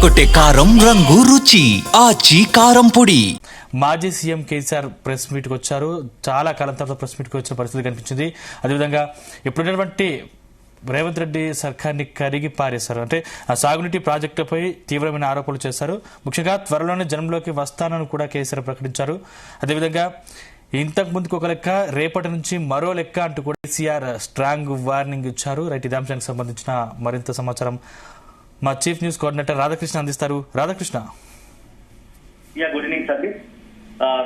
అదరగొట్టే కారం రంగు రుచి ఆచి కారం పొడి. మాజీ సీఎం కేసీఆర్ ప్రెస్ మీట్కి వచ్చారు. చాలా కాలం తర్వాత ప్రెస్ మీట్కి వచ్చిన పరిస్థితి కనిపించింది. అదేవిధంగా ఇప్పుడున్నటువంటి రేవంత్ రెడ్డి సర్కార్ని కరిగి పారేశారు. అంటే ఆ సాగునీటి ప్రాజెక్టుపై తీవ్రమైన ఆరోపణలు చేశారు. ముఖ్యంగా త్వరలోనే జనంలోకి వస్తానని కూడా కేసీఆర్ ప్రకటించారు. అదేవిధంగా ఇంతకు ముందుకు ఒక లెక్క, రేపటి నుంచి మరో లెక్క అంటూ కూడా కేసీఆర్ స్ట్రాంగ్ వార్నింగ్ ఇచ్చారు. రైట్, ఇదే అంశానికి సంబంధించిన మరింత సమాచారం మా చీఫ్ న్యూస్ కోఆర్డినేటర్ రాధాకృష్ణ అందిస్తారు. Radhakrishna. Good evening sir.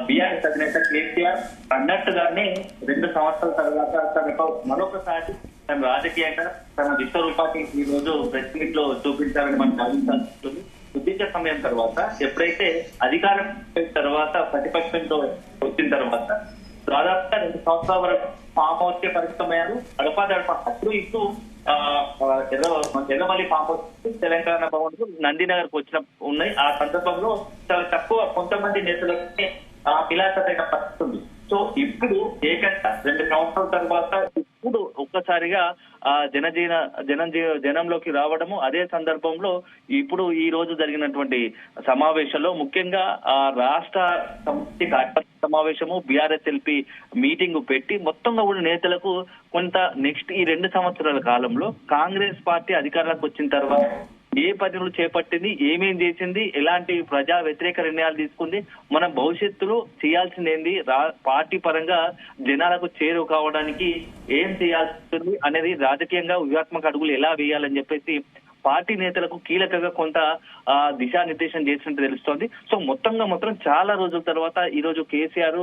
BRS అధినేత కేసీఆర్ అన్నట్టుగానే 2 సంవత్సరాల తర్వాత తనకు మరొకసారి తన రాజకీయంగా తన విశ్వరూపాన్ని ఈ రోజు ప్రెస్ మీట్ లో చూపించాలని మనం భావించాల్సి ఉద్దేశ సమయం తర్వాత ఎప్పుడైతే అధికారం తర్వాత ప్రతిపక్షంతో వచ్చిన తర్వాత దాదాపుగా 2 సంవత్సరాల వరకు ఫామ్ హౌస్ కే పరిమితమయ్యారు. అడపాదడప అప్పుడు ఇప్పుడు ఎర్రమల్లి ఫామ్ హౌస్ తెలంగాణ భవన్ కు నందినగర్ కు వచ్చిన ఉన్నాయి. ఆ సందర్భంలో చాలా తక్కువ కొంతమంది నేతలకి విలాసమైన పరిస్థితి ఉంది. సో ఇప్పుడు ఏకంగా 2 సంవత్సరాల తర్వాత ఇప్పుడు ఒక్కసారిగా జనంలోకి రావడము, అదే సందర్భంలో ఇప్పుడు ఈ రోజు జరిగినటువంటి సమావేశంలో ముఖ్యంగా రాష్ట్ర సమితి సమావేశము బీఆర్ఎస్ఎల్పీ మీటింగ్ పెట్టి మొత్తంగా కూడా నేతలకు కొంత నెక్స్ట్ ఈ 2 సంవత్సరాల కాలంలో కాంగ్రెస్ పార్టీ అధికారంలోకి వచ్చిన తర్వాత ఏ పనులు చేపట్టింది, ఏమేం చేసింది, ఎలాంటి ప్రజా వ్యతిరేక నిర్ణయాలు తీసుకుంది, మన భవిష్యత్తులో చేయాల్సింది ఏంది, పార్టీ పరంగా జనాలకు చేరువ కావడానికి ఏం చేయాల్సింది అనేది రాజకీయంగా వ్యూహాత్మక అడుగులు ఎలా వేయాలని చెప్పేసి పార్టీ నేతలకు కీలకంగా కొంత దిశానిర్దేశం చేసినట్టు తెలుస్తోంది. సో మొత్తం చాలా రోజుల తర్వాత ఈ రోజు కేసీఆర్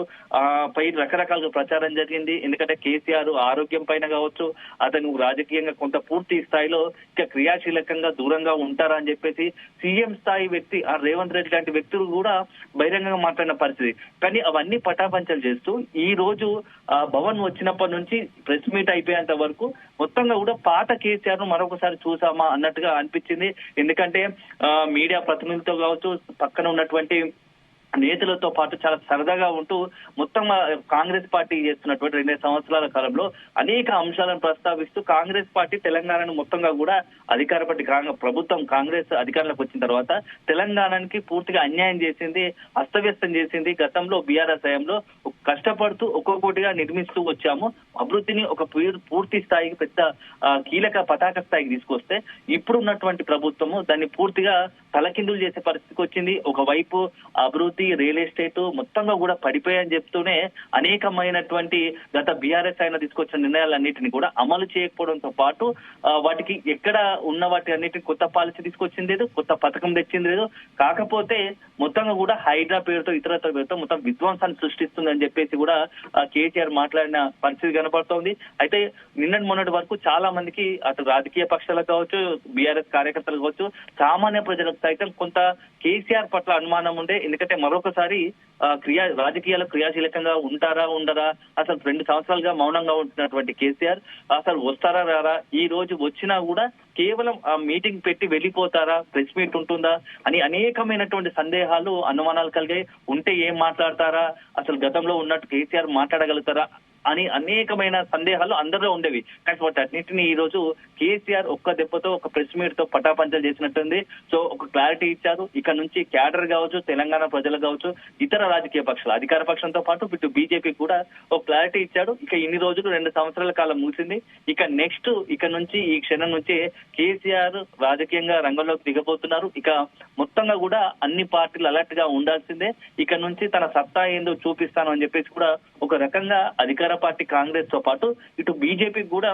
పై రకరకాలుగా ప్రచారం జరిగింది. ఎందుకంటే కేసీఆర్ ఆరోగ్యం పైన కావచ్చు, అతను రాజకీయంగా కొంత పూర్తి స్థాయిలో ఇక క్రియాశీలకంగా దూరంగా ఉంటారా అని చెప్పేసి సీఎం స్థాయి వ్యక్తి రేవంత్ రెడ్డి లాంటి వ్యక్తులు కూడా బహిరంగంగా మాట్లాడిన పరిస్థితి. కానీ అవన్నీ పటాపంచలు చేస్తూ ఈ రోజు భవన్ వచ్చినప్పటి నుంచి ప్రెస్ మీట్ అయిపోయేంత వరకు మొత్తంగా కూడా పాత కేసీఆర్ ను మరొకసారి చూసామా అన్నట్టుగా అనిపించింది. ఎందుకంటే మీడియా ప్రతినిధులతో కావచ్చు, పక్కన ఉన్నటువంటి నేతలతో పాటు చాలా సరదాగా ఉంటూ మొత్తం కాంగ్రెస్ పార్టీ చేస్తున్నటువంటి 2 సంవత్సరాల కాలంలో అనేక అంశాలను ప్రస్తావిస్తూ కాంగ్రెస్ పార్టీ తెలంగాణను మొత్తంగా కూడా అధికార పార్టీ ప్రభుత్వం కాంగ్రెస్ అధికారంలోకి వచ్చిన తర్వాత తెలంగాణకి పూర్తిగా అన్యాయం చేసింది, అస్తవ్యస్తం చేసింది. గతంలో బీఆర్ఎస్ హయాంలో కష్టపడుతూ ఒక్కొక్కటిగా నిర్మిస్తూ వచ్చాము. అభివృద్ధిని ఒక పూర్తి స్థాయికి పెద్ద కీలక పతాక స్థాయికి తీసుకొస్తే ఇప్పుడు ఉన్నటువంటి ప్రభుత్వము దాన్ని పూర్తిగా తలకిందులు చేసే పరిస్థితికి వచ్చింది. ఒకవైపు అభివృద్ధి, రియల్ ఎస్టేట్ మొత్తంగా కూడా పడిపోయాయని చెప్తూనే అనేకమైనటువంటి గత బీఆర్ఎస్ అయినా తీసుకొచ్చిన నిర్ణయాలన్నింటినీ కూడా అమలు చేయకపోవడంతో పాటు వాటికి ఎక్కడ ఉన్న వాటి అన్నిటిని కొత్త పాలసీ తీసుకొచ్చింది లేదు, కొత్త పథకం తెచ్చింది లేదు. కాకపోతే మొత్తంగా కూడా హైడ్రా పేరుతో ఇతరత్ర పేరుతో మొత్తం విధ్వంసాన్ని సృష్టిస్తుందని చెప్పేసి కూడా కేసీఆర్ మాట్లాడిన పరిస్థితి కనపడుతోంది. అయితే మొన్నటి వరకు చాలా మందికి అటు రాజకీయ పక్షాలకు కావచ్చు, బీఆర్ఎస్ కార్యకర్తలు కావచ్చు, సామాన్య ప్రజలకు సైతం కొంత కేసీఆర్ పట్ల అనుమానం ఉండే. ఎందుకంటే మరొకసారి రాజకీయాలు క్రియాశీలకంగా ఉంటారా ఉండరా, అసలు 2 సంవత్సరాలుగా మౌనంగా ఉంటున్నటువంటి కేసీఆర్ అసలు వస్తారా రారా, ఈ రోజు వచ్చినా కూడా కేవలం ఆ మీటింగ్ పెట్టి వెళ్ళిపోతారా, ప్రెస్ మీట్ ఉంటుందా అని అనేకమైనటువంటి సందేహాలు, అనుమానాలు కలిగాయి. ఉంటే ఏం మాట్లాడతారా, అసలు గతంలో ఉన్నట్టు కేసీఆర్ మాట్లాడగలుగుతారా అని అనేకమైన సందేహాలు అందరిలో ఉండేవి. కానీ వాటన్నిటిని ఈ రోజు కేసీఆర్ ఒక్క దెబ్బతో ఒక ప్రెస్ మీట్ తో పటాపంచలు చేసినట్టుంది. సో ఒక క్లారిటీ ఇచ్చారు. ఇక నుంచి క్యాడర్ కావచ్చు, తెలంగాణ ప్రజలు కావచ్చు, ఇతర రాజకీయ పక్షాలు అధికార పక్షంతో పాటు ఇటు బీజేపీ కూడా ఒక క్లారిటీ ఇచ్చాడు. ఇక ఇన్ని రోజులు 2 సంవత్సరాల కాలం ముగిసింది. ఇక నెక్స్ట్ ఇక నుంచి ఈ క్షణం నుంచి కేసీఆర్ రాజకీయంగా రంగంలోకి దిగబోతున్నారు. ఇక మొత్తంగా కూడా అన్ని పార్టీలు అలర్ట్ గా ఉండాల్సిందే. ఇక నుంచి తన సత్తా ఏందో చూపిస్తాను అని చెప్పేసి కూడా ఒక రకంగా అధికార పార్టీ కాంగ్రెస్ తో పాటు ఇటు బీజేపీ కూడా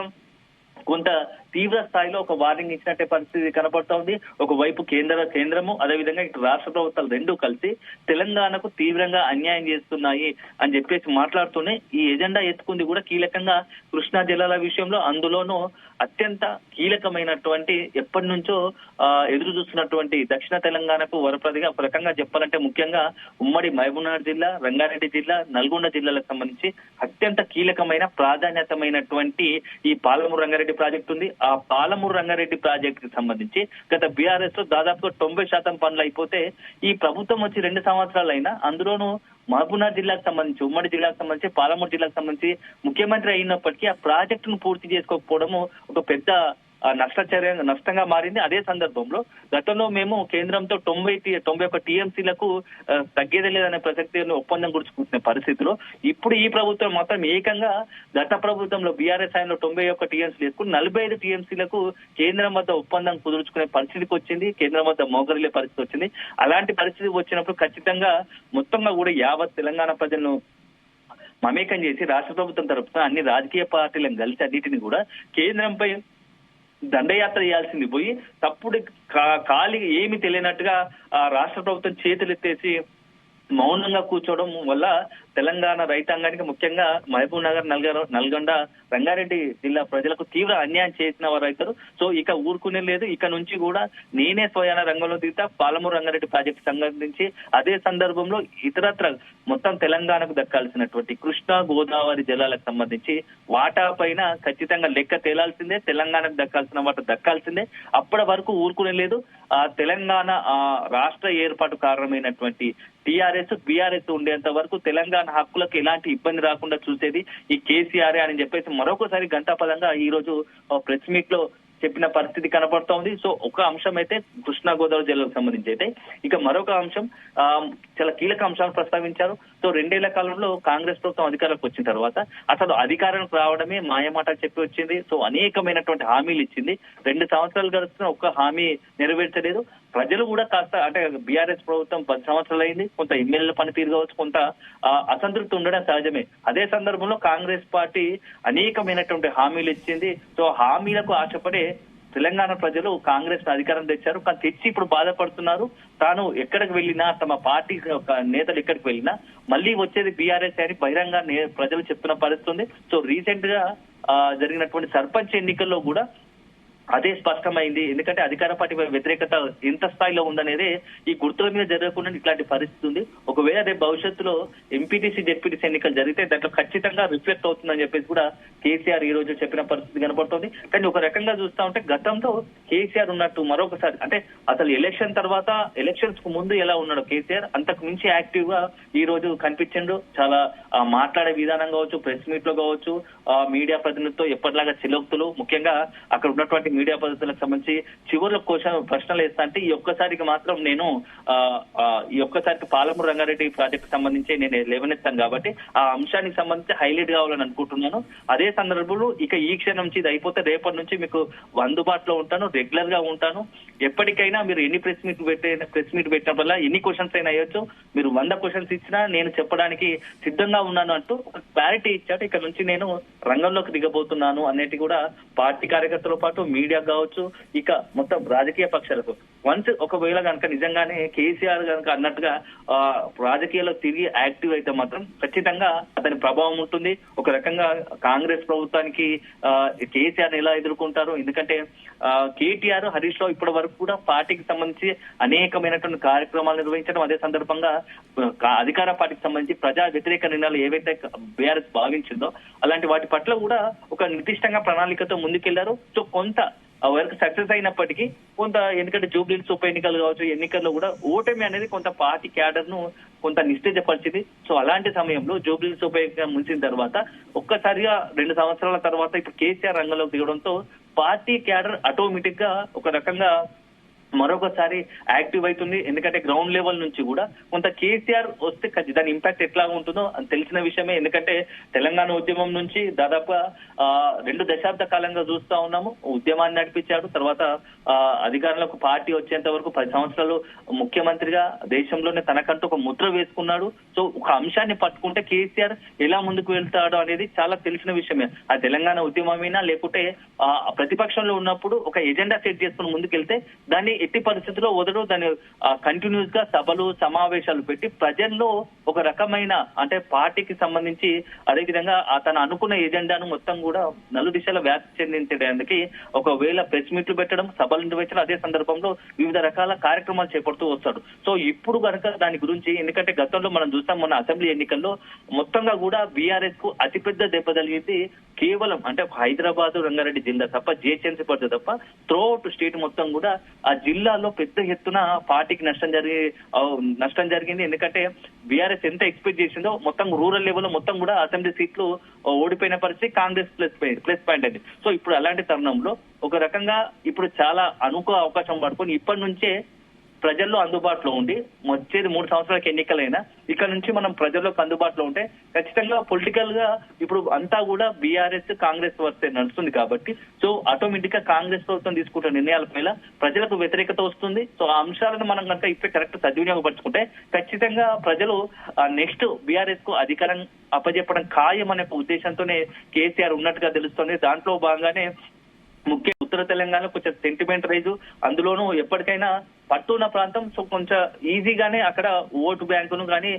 కొంత తీవ్ర స్థాయిలో ఒక వార్నింగ్ ఇచ్చినట్టే పరిస్థితి కనపడుతోంది. ఒకవైపు కేంద్రము, అదేవిధంగా ఇటు రాష్ట్ర ప్రభుత్వాలు రెండూ కలిసి తెలంగాణకు తీవ్రంగా అన్యాయం చేస్తున్నాయి అని చెప్పేసి మాట్లాడుతూనే ఈ ఎజెండా ఎత్తుకుంది కూడా కీలకంగా కృష్ణా జిల్లాల విషయంలో. అందులోనూ అత్యంత కీలకమైనటువంటి ఎప్పటి నుంచో ఎదురు చూస్తున్నటువంటి దక్షిణ తెలంగాణకు వరప్రదిగా ఒక రకంగా చెప్పాలంటే ముఖ్యంగా ఉమ్మడి మహబూబ్నగర్ జిల్లా, రంగారెడ్డి జిల్లా, నల్గొండ జిల్లాలకు సంబంధించి అత్యంత కీలకమైన ప్రాధాన్యతమైనటువంటి ఈ పాలమూరు రంగారెడ్డి ప్రాజెక్టు ఉంది. ఆ పాలమూరు రంగారెడ్డి ప్రాజెక్ట్ కి సంబంధించి గత బీఆర్ఎస్ లో దాదాపుగా 90% పనులు అయిపోతే ఈ ప్రభుత్వం వచ్చి 2 సంవత్సరాలైనా అందులోనూ మహబూబ్నగర్ జిల్లాకు సంబంధించి, ఉమ్మడి జిల్లాకు సంబంధించి, పాలమూరు జిల్లాకు సంబంధించి ముఖ్యమంత్రి అయినప్పటికీ ఆ ప్రాజెక్టును పూర్తి చేసుకోకపోవడము ఒక పెద్ద నష్టంగా మారింది. అదే సందర్భంలో గతంలో మేము కేంద్రంతో 91 టీఎంసీలకు తగ్గేదే లేదనే ప్రసక్తిని ఒప్పందం గుర్చుకుంటున్న పరిస్థితిలో ఇప్పుడు ఈ ప్రభుత్వం మాత్రం ఏకంగా గత ప్రభుత్వంలో బీఆర్ఎస్ ఆయనలో 91 టీఎంసీలు వేసుకుని 45 టీఎంసీలకు కేంద్రం వద్ద ఒప్పందం కుదుర్చుకునే పరిస్థితికి వచ్చింది. కేంద్రం వద్ద మోగరిల్లే పరిస్థితి వచ్చింది. అలాంటి పరిస్థితి వచ్చినప్పుడు ఖచ్చితంగా మొత్తంగా కూడా యావత్ తెలంగాణ ప్రజలను మమేకం చేసి రాష్ట్ర ప్రభుత్వం తరపున అన్ని రాజకీయ పార్టీలను కలిసి అన్నిటిని కూడా కేంద్రంపై దండయాత్ర చేయాల్సింది పోయి తప్పుడు ఖాళీ ఏమి తెలియనట్టుగా రాష్ట్ర ప్రభుత్వం చేతులెత్తేసి మౌనంగా కూర్చోవడం వల్ల తెలంగాణ రైతాంగానికి ముఖ్యంగా మహబూబ్ నగర్, నల్గొండ, రంగారెడ్డి జిల్లా ప్రజలకు తీవ్ర అన్యాయం చేసిన వారు అవుతారు. సో ఇక ఊరుకునే లేదు. ఇక నుంచి కూడా నేనే స్వయాన రంగంలో దిగుతా. పాలమూరు రంగారెడ్డి ప్రాజెక్టు సంబంధించి అదే సందర్భంలో ఇతరత్ర మొత్తం తెలంగాణకు దక్కాల్సినటువంటి కృష్ణా గోదావరి జలాలకు సంబంధించి వాటా పైన ఖచ్చితంగా లెక్క తేలాల్సిందే. తెలంగాణకు దక్కాల్సిన వాటా దక్కాల్సిందే. అప్పటి వరకు ఊరుకునే లేదు. తెలంగాణ రాష్ట్ర ఏర్పాటు కారణమైనటువంటి టీఆర్ఎస్, బీఆర్ఎస్ ఉండేంత వరకు తెలంగాణ హక్కులకు ఎలాంటి ఇబ్బంది రాకుండా చూసేది ఈ కేసీఆర్ అని చెప్పేసి మరొకసారి ఘంటాపదంగా ఈ రోజు ప్రెస్ మీట్ లో చెప్పిన పరిస్థితి కనపడుతోంది. సో ఒక అంశం అయితే కృష్ణా గోదావరి జిల్లాకు సంబంధించి అయితే ఇక మరొక అంశం చాలా కీలక అంశాలను ప్రస్తావించారు. సో 2 ఏళ్ల కాలంలో కాంగ్రెస్ ప్రభుత్వం అధికారంలోకి వచ్చిన తర్వాత అసలు అధికారానికి రావడమే మాయమాట చెప్పి వచ్చింది. సో అనేకమైనటువంటి హామీలు ఇచ్చింది. 2 సంవత్సరాలు గడుస్తున్న ఒక్క హామీ నెరవేర్చలేదు. ప్రజలు కూడా కాస్త అంటే బీఆర్ఎస్ ప్రభుత్వం 10 సంవత్సరాలు అయింది. కొంత ఎమ్మెల్యేల పనితీరు కావచ్చు, కొంత అసంతృప్తి ఉండడం సహజమే. అదే సందర్భంలో కాంగ్రెస్ పార్టీ అనేకమైనటువంటి హామీలు ఇచ్చింది. సో హామీలకు ఆశపడే తెలంగాణ ప్రజలు కాంగ్రెస్ అధికారం తెచ్చారు. కానీ తెచ్చి ఇప్పుడు బాధపడుతున్నారు. తాను ఎక్కడికి వెళ్ళినా, తమ పార్టీ నేతలు ఎక్కడికి వెళ్ళినా మళ్ళీ వచ్చేది బీఆర్ఎస్ అని బహిరంగ ప్రజలు చెప్తున్న పరిస్థితి ఉంది. సో రీసెంట్ గా జరిగినటువంటి సర్పంచ్ ఎన్నికల్లో కూడా అదే స్పష్టమైంది. ఎందుకంటే అధికార పార్టీ వ్యతిరేకత ఎంత స్థాయిలో ఉందనేది ఈ గుర్తుల మీద జరగకుండా ఇట్లాంటి పరిస్థితి ఉంది. ఒకవేళ రేపు భవిష్యత్తులో ఎంపీటీసీ, జెడ్పీటీసీ ఎన్నికలు జరిగితే దాంట్లో ఖచ్చితంగా రిఫ్లెక్ట్ అవుతుందని చెప్పేసి కూడా కేసీఆర్ ఈ రోజు చెప్పిన పరిస్థితి కనబడుతోంది. కానీ ఒక రకంగా చూస్తా ఉంటే గతంలో కేసీఆర్ ఉన్నట్టు మరొకసారి అంటే అసలు ఎలక్షన్ తర్వాత, ఎలక్షన్స్ కు ముందు ఎలా ఉన్నాడో కేసీఆర్ అంతకు మించి యాక్టివ్ గా ఈ రోజు కనిపించిండు. చాలా మాట్లాడే విధానం కావచ్చు, ప్రెస్ మీట్ లో కావచ్చు, మీడియా ప్రతినిధులతో ఎప్పటిలాగా చిలోక్తులు, ముఖ్యంగా అక్కడ ఉన్నటువంటి మీడియా పద్ధతులకు సంబంధించి చివరిలో ప్రశ్నలు వేస్తా అంటే ఈ ఒక్కసారికి మాత్రం నేను ఈ ఒక్కసారికి పాలమూరు రంగారెడ్డి ప్రాజెక్టు సంబంధించి నేను లేవనెత్తాను కాబట్టి ఆ అంశానికి సంబంధించి హైలైట్ కావాలని అనుకుంటున్నాను. అదే సందర్భంలో ఇక ఈ క్షణం నుంచి ఇది అయిపోతే రేపటి నుంచి మీకు అందుబాటులో ఉంటాను, రెగ్యులర్ గా ఉంటాను. ఎప్పటికైనా మీరు ఎన్ని ప్రెస్ మీట్ పెట్టినప్పుడల్లా ఎన్ని క్వశ్చన్స్ అయినా అయ్యొచ్చు, మీరు 100 క్వశ్చన్స్ ఇచ్చినా నేను చెప్పడానికి సిద్ధంగా ఉన్నాను అంటూ ఒక క్లారిటీ ఇచ్చాడు. ఇక్కడ నుంచి నేను రంగంలోకి దిగబోతున్నాను అనేది కూడా పార్టీ కార్యకర్తలతో పాటు మీడియా కావచ్చు, ఇక మొత్తం రాజకీయ పక్షాలకు వన్స్ ఒకవేళ కనుక నిజంగానే కేసీఆర్ కనుక అన్నట్టుగా రాజకీయాల్లో తిరిగి యాక్టివ్ అయితే మాత్రం ఖచ్చితంగా అతని ప్రభావం ఉంటుంది. ఒక రకంగా కాంగ్రెస్ ప్రభుత్వానికి కేసీఆర్ ఎలా ఎదుర్కొంటారు? ఎందుకంటే కేటీఆర్, హరీష్ రావు ఇప్పటి వరకు కూడా పార్టీకి సంబంధించి అనేకమైనటువంటి కార్యక్రమాలు నిర్వహించడం, అదే సందర్భంగా అధికార పార్టీకి సంబంధించి ప్రజా వ్యతిరేక నిర్ణయాలు ఏవైతే బీఆర్ఎస్ భావించిందో అలాంటి వాటి పట్ల కూడా ఒక నిర్దిష్టంగా ప్రణాళికతో ముందుకెళ్లారు. సో కొంత వరకు సక్సెస్ అయినప్పటికీ కొంత, ఎందుకంటే జూబ్లీహిల్స్ ఉప ఎన్నికలు కావచ్చు, ఎన్నికల్లో కూడా ఓటమి అనేది కొంత పార్టీ క్యాడర్ ను కొంత నిస్తేజపరిచింది. సో అలాంటి సమయంలో జూబ్లీహిల్స్ ఉప ఎన్నిక ముగిసిన తర్వాత ఒక్కసారిగా 2 సంవత్సరాల తర్వాత ఇప్పుడు కేసీఆర్ రంగంలోకి దిగడంతో పార్టీ క్యాడర్ ఆటోమేటిక్ గా ఒక రకంగా మరొకసారి యాక్టివ్ అవుతుంది. ఎందుకంటే గ్రౌండ్ లెవెల్ నుంచి కూడా కొంత కేసీఆర్ వస్తే దాని ఇంపాక్ట్ ఎట్లా ఉంటుందో అని తెలిసిన విషయమే. ఎందుకంటే తెలంగాణ ఉద్యమం నుంచి దాదాపుగా 2 దశాబ్ద కాలంగా చూస్తా ఉన్నాము. ఉద్యమాన్ని నడిపించాడు. తర్వాత అధికారంలోకి పార్టీ వచ్చేంత వరకు 10 సంవత్సరాలు ముఖ్యమంత్రిగా దేశంలోనే తనకంటూ ఒక ముద్ర వేసుకున్నాడు. సో ఒక అంశాన్ని పట్టుకుంటే కేసీఆర్ ఎలా ముందుకు వెళ్తాడో అనేది చాలా తెలిసిన విషయమే. ఆ తెలంగాణ ఉద్యమమైనా లేకుంటే ప్రతిపక్షంలో ఉన్నప్పుడు ఒక ఎజెండా సెట్ చేసుకుని ముందుకెళ్తే దాన్ని ఎట్టి పరిస్థితుల్లో వదడు. దాన్ని కంటిన్యూస్ గా సభలు, సమావేశాలు పెట్టి ప్రజల్లో ఒక రకమైన అంటే పార్టీకి సంబంధించి అదేవిధంగా తను అనుకున్న ఎజెండాను మొత్తం కూడా నలుదిశలో వ్యాప్తి చెందించడానికి ఒకవేళ ప్రెస్ మీట్లు పెట్టడం, సభలు నిర్వహించడం, అదే సందర్భంలో వివిధ రకాల కార్యక్రమాలు చేపడుతూ వస్తాడు. సో ఇప్పుడు కనుక దాని గురించి, ఎందుకంటే గతంలో మనం చూస్తాం మొన్న అసెంబ్లీ ఎన్నికల్లో మొత్తంగా కూడా బీఆర్ఎస్ కు అతిపెద్ద దెబ్బ తగిలింది కేవలం అంటే హైదరాబాద్ రంగారెడ్డి జిల్లా తప్ప జిహెచ్ఎంసీ పరిధి తప్ప త్రూఅవుట్ స్టేట్ మొత్తం కూడా ఆ జిల్లాలో పెద్ద ఎత్తున పార్టీకి నష్టం జరిగింది. ఎందుకంటే బీఆర్ఎస్ ఎంత ఎక్స్పెక్ట్ చేసిందో మొత్తం రూరల్ లెవెల్లో మొత్తం కూడా అసెంబ్లీ సీట్లు ఓడిపోయిన పరిస్థితి కాంగ్రెస్ ప్లస్ పాయింట్ అండి. సో ఇప్పుడు అలాంటి తరుణంలో ఒక రకంగా ఇప్పుడు చాలా అనుకో అవకాశం పడుకొని ఇప్పటి నుంచే ప్రజల్లో అందుబాటులో ఉండి వచ్చేది 3 సంవత్సరాలకు ఎన్నికలైనా ఇక్కడ నుంచి మనం ప్రజల్లోకి అందుబాటులో ఉంటే ఖచ్చితంగా పొలిటికల్ గా ఇప్పుడు అంతా కూడా బీఆర్ఎస్ కాంగ్రెస్ వర్సే నడుస్తుంది కాబట్టి సో ఆటోమేటిక్ గా కాంగ్రెస్ ప్రభుత్వం తీసుకుంటున్న నిర్ణయాల పైన ప్రజలకు వ్యతిరేకత వస్తుంది. సో ఆ అంశాలను మనం కనుక ఇప్పుడే కరెక్ట్ సద్వినియోగపరచుకుంటే ఖచ్చితంగా ప్రజలు నెక్స్ట్ బీఆర్ఎస్ కు అధికారం అప్పజెప్పడం ఖాయం అనే ఉద్దేశంతోనే కేసీఆర్ ఉన్నట్టుగా తెలుస్తుంది. దాంట్లో భాగంగానే ముఖ్య ఉత్తర తెలంగాణలో కొంచెం సెంటిమెంట్ రైజు, అందులోనూ ఎప్పటికైనా పట్టున్న ప్రాంతం. సో కొంచెం ఈజీగానే అక్కడ ఓటు బ్యాంకును కానీ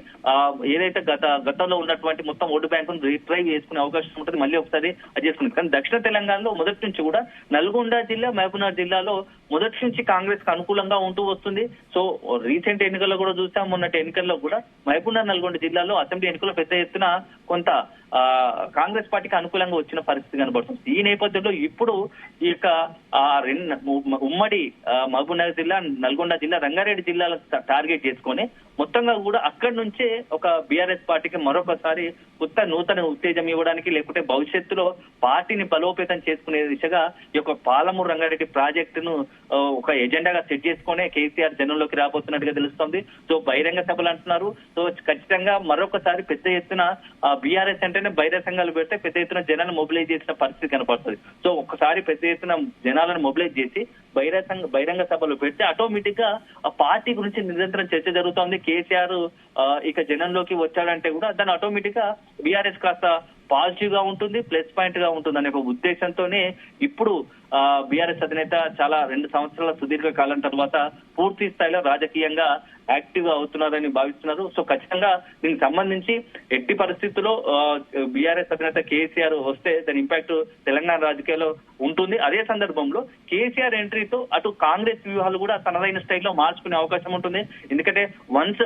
ఏదైతే గతంలో ఉన్నటువంటి మొత్తం ఓటు బ్యాంకును రీట్రైవ్ చేసుకునే అవకాశం ఉంటుంది, మళ్ళీ ఒకసారి అది చేసుకుంది. కానీ దక్షిణ తెలంగాణలో మొదటి నుంచి కూడా నల్గొండ జిల్లా, మహబూబ్నగర్ జిల్లాలో మొదటి నుంచి కాంగ్రెస్ కు అనుకూలంగా ఉంటూ వస్తుంది. సో రీసెంట్ ఎన్నికల్లో కూడా చూసాం, మొన్నటి ఎన్నికల్లో కూడా మహబూబ్నగర్, నల్గొండ జిల్లాలో అసెంబ్లీ ఎన్నికల్లో పెద్ద ఎత్తున కొంత కాంగ్రెస్ పార్టీకి అనుకూలంగా వచ్చిన పరిస్థితి కనబడుతుంది. ఈ నేపథ్యంలో ఇప్పుడు ఈ యొక్క ఉమ్మడి మహబూబ్నగర్ జిల్లా, నల్గొండ జిల్లా, రంగారెడ్డి జిల్లాలకు టార్గెట్ చేసుకొని మొత్తంగా కూడా అక్కడి నుంచే ఒక బీఆర్ఎస్ పార్టీకి మరొకసారి నూతన ఉత్తేజం ఇవ్వడానికి, లేకుంటే భవిష్యత్తులో పార్టీని బలోపేతం చేసుకునే దిశగా ఈ యొక్క పాలమూరు రంగారెడ్డి ప్రాజెక్టును ఒక ఎజెండాగా సెట్ చేసుకునే కేసీఆర్ జనంలోకి రాబోతున్నట్టుగా తెలుస్తోంది. సో బహిరంగ సభలు అంటున్నారు. సో ఖచ్చితంగా మరొకసారి పెద్ద ఎత్తున బీఆర్ఎస్ అంటేనే బహిరంగ సంఘాలు పెడితే పెద్ద ఎత్తున జనాలను మొబిలైజ్ చేసిన పరిస్థితి కనపడుతుంది. సో ఒక్కసారి పెద్ద ఎత్తున జనాలను మొబిలైజ్ చేసి బహిరంగ సభలు పెడితే ఆటోమేటిక్ గా ఆ పార్టీ గురించి నిరంతరం చర్చ జరుగుతోంది. కేసీఆర్ ఇక జనంలోకి వచ్చాడంటే కూడా దాన్ని ఆటోమేటిక్ గా బీఆర్ఎస్ కాస్త పాజిటివ్ గా ఉంటుంది, ప్లస్ పాయింట్ గా ఉంటుంది అనే ఒక ఉద్దేశంతోనే ఇప్పుడు బీఆర్ఎస్ అధినేత చాలా 2 సంవత్సరాల సుదీర్ఘ కాలం తర్వాత పూర్తి స్థాయిలో రాజకీయంగా యాక్టివ్ గా అవుతున్నారని భావిస్తున్నారు. సో ఖచ్చితంగా దీనికి సంబంధించి ఎట్టి పరిస్థితుల్లో బీఆర్ఎస్ అధినేత కేసీఆర్ వస్తే దాని ఇంపాక్ట్ తెలంగాణ రాజకీయాల్లో ఉంటుంది. అదే సందర్భంలో కేసీఆర్ ఎంట్రీతో అటు కాంగ్రెస్ వ్యూహాలు కూడా తనదైన స్టైల్లో మార్చుకునే అవకాశం ఉంటుంది. ఎందుకంటే వన్స్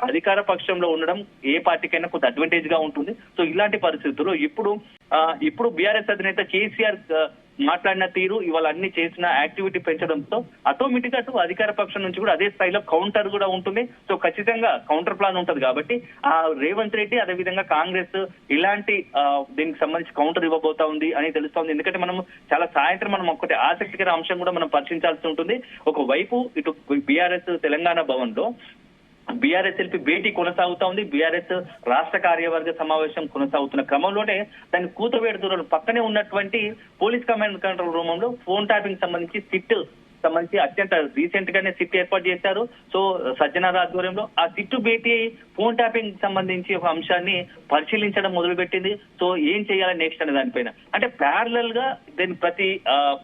అధికార పక్షంలో ఉండడం ఏ పార్టీకైనా కొంత అడ్వాంటేజ్ గా ఉంటుంది. సో ఇలాంటి పరిస్థితుల్లో ఇప్పుడు బీఆర్ఎస్ అధినేత కేసీఆర్ మాట్లాడిన తీరు, ఇవాళ అన్ని చేసిన యాక్టివిటీ పెంచడంతో ఆటోమేటిక్ గా అటు అధికార పక్షం నుంచి కూడా అదే స్థాయిలో కౌంటర్ కూడా ఉంటుంది. సో ఖచ్చితంగా కౌంటర్ ప్లాన్ ఉంటుంది కాబట్టి రేవంత్ రెడ్డి అదేవిధంగా కాంగ్రెస్ ఇలాంటి దీనికి సంబంధించి కౌంటర్ ఇవ్వబోతా ఉంది అని తెలుస్తోంది. ఎందుకంటే మనం చాలా సాయంత్రం మనం ఒకటి ఆసక్తికర అంశం కూడా మనం పరిశీలించాల్సి ఉంటుంది. ఒకవైపు ఇటు బీఆర్ఎస్ తెలంగాణ భవన్ లో బీఆర్ఎస్ ఎల్పీ భేటీ కొనసాగుతా ఉంది. బీఆర్ఎస్ రాష్ట్ర కార్యవర్గ సమావేశం కొనసాగుతున్న క్రమంలోనే దాని కూతవేడు దూరం పక్కనే ఉన్నటువంటి పోలీస్ కమాండ్ కంట్రోల్ రూమ్ లో ఫోన్ ట్యాపింగ్ సంబంధించి సిట్ సంబంధించి అత్యంత రీసెంట్ గానే సిట్ ఏర్పాటు చేశారు. సో సజ్జనార్ ఆధ్వర్యంలో ఆ సిట్టు భేటీ ఫోన్ ట్యాపింగ్ సంబంధించి ఒక అంశాన్ని పరిశీలించడం మొదలుపెట్టింది. సో ఏం చేయాలి నెక్స్ట్ అనే దానిపైన అంటే ప్యారలల్ గా దీని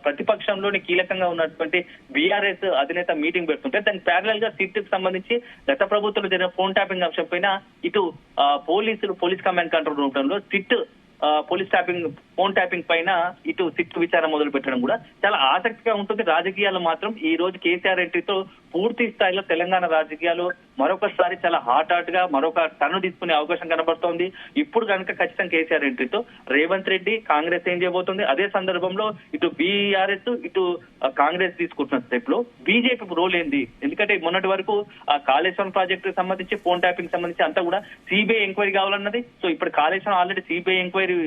ప్రతిపక్షంలోని కీలకంగా ఉన్నటువంటి బీఆర్ఎస్ అధినేత మీటింగ్ పెడుతుంటే దాని ప్యారలల్ గా సిట్ కి సంబంధించి గత ప్రభుత్వంలో జరిగిన ఫోన్ ట్యాపింగ్ అంశం పైన ఇటు పోలీస్ కమాండ్ కంట్రోల్ రూపంలో సిట్ ఫోన్ ట్యాపింగ్ పైన ఇటు సిట్ విచారణ మొదలు పెట్టడం కూడా చాలా ఆసక్తిగా ఉంటుంది. రాజకీయాలు మాత్రం ఈ రోజు కేసీఆర్ ఎంట్రీతో పూర్తి స్థాయిలో తెలంగాణ రాజకీయాలు మరొకసారి చాలా హాట్ గా మరొక టర్న్ తీసుకునే అవకాశం కనబడుతోంది. ఇప్పుడు కనుక ఖచ్చితంగా కేసీఆర్ ఎంట్రీతో రేవంత్ రెడ్డి కాంగ్రెస్ ఏం చేయబోతుంది, అదే సందర్భంలో ఇటు బీఆర్ఎస్ ఇటు కాంగ్రెస్ తీసుకుంటున్న స్టెప్ లో బీజేపీ రోల్ ఏంది? ఎందుకంటే మొన్నటి వరకు ఆ కాళేశ్వరం ప్రాజెక్టు సంబంధించి ఫోన్ ట్యాపింగ్ సంబంధించి అంతా కూడా సిబిఐ ఎంక్వైరీ కావాలన్నది. సో ఇప్పుడు కాళేశ్వరం ఆల్రెడీ సిబిఐ ఎంక్వైరీ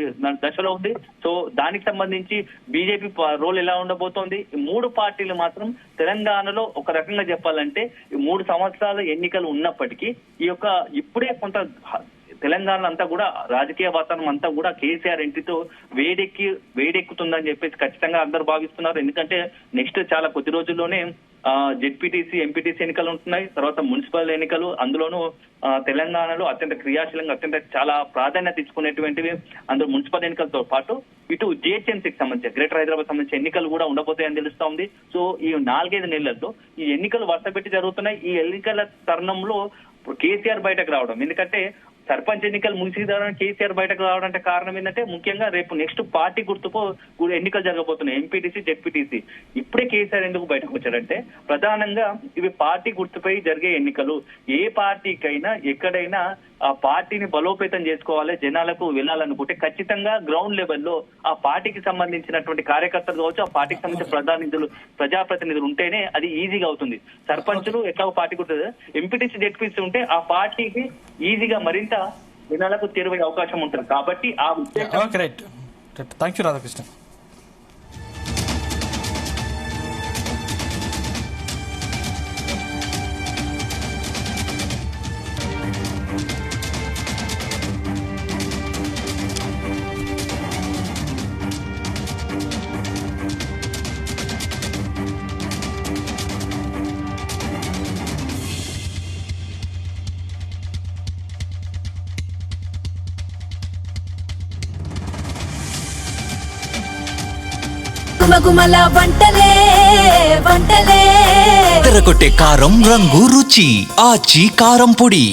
దశలో ఉంది. సో దానికి సంబంధించి బీజేపీ రోల్ ఎలా ఉండబోతోంది? 3 పార్టీలు మాత్రం తెలంగాణలో ఒక రకంగా చెప్పాలంటే 3 సంవత్సరాల ఎన్నికలు ఉన్నప్పటికీ ఇప్పుడే కొంత తెలంగాణ అంతా కూడా రాజకీయ వాతావరణం అంతా కూడా కేసీఆర్ ఎంట్రీతో వేడెక్కుతుందని చెప్పేసి ఖచ్చితంగా అందరూ భావిస్తున్నారు. ఎందుకంటే నెక్స్ట్ చాలా కొద్ది రోజుల్లోనే జెడ్పీటీసీ, ఎంపీటీసీ ఎన్నికలు ఉంటున్నాయి. తర్వాత మున్సిపల్ ఎన్నికలు, అందులోనూ తెలంగాణలో అత్యంత క్రియాశీలంగా చాలా ప్రాధాన్యత ఇచ్చుకునేటువంటివి అందులో మున్సిపల్ ఎన్నికలతో పాటు ఇటు జిహెచ్ఎంసీకి సంబంధించి గ్రేటర్ హైదరాబాద్ సంబంధించి ఎన్నికలు కూడా ఉండబోతాయని తెలుస్తా ఉంది. సో ఈ 4-5 నెలల్లో ఈ ఎన్నికలు వరుసపెట్టి జరుగుతున్నాయి. ఈ ఎన్నికల తరుణంలో కేసీఆర్ బయటకు రావడం, ఎందుకంటే సర్పంచ్ ఎన్నికలు ముగిసిన తర్వాత కేసీఆర్ బయటకు రావడం అంటే కారణం ఏంటంటే ముఖ్యంగా రేపు నెక్స్ట్ పార్టీ గుర్తుకు ఎన్నికలు జరగబోతున్నాయి, ఎంపీటీసీ, జెడ్పీటీసీ. ఇప్పుడే కేసీఆర్ ఎందుకు బయటకు వచ్చాడంటే ప్రధానంగా ఇవి పార్టీ గుర్తుపై జరిగే ఎన్నికలు. ఏ పార్టీకైనా ఎక్కడైనా ఆ పార్టీని బలోపేతం చేసుకోవాలి, జనాలకు వెళ్ళాలనుకుంటే ఖచ్చితంగా గ్రౌండ్ లెవెల్లో ఆ పార్టీకి సంబంధించినటువంటి కార్యకర్తలు కావచ్చు, ఆ పార్టీకి సంబంధించిన ప్రజాప్రతినిధులు ఉంటేనే అది ఈజీగా అవుతుంది. సర్పంచులు ఎట్లా పార్టీకి ఉంటుంది, ఎంపీటీసీ జెడ్పీసీ ఉంటే ఆ పార్టీకి ఈజీగా మరింత జనాలకు చేరువయ్యే అవకాశం ఉంటుంది. కాబట్టి ఆ okay, right. Thank you Radhakrishna. గుమగుమల వంటలే వంటలే తెరకొట్టే కారం రంగు రుచి ఆచి కారం పొడి.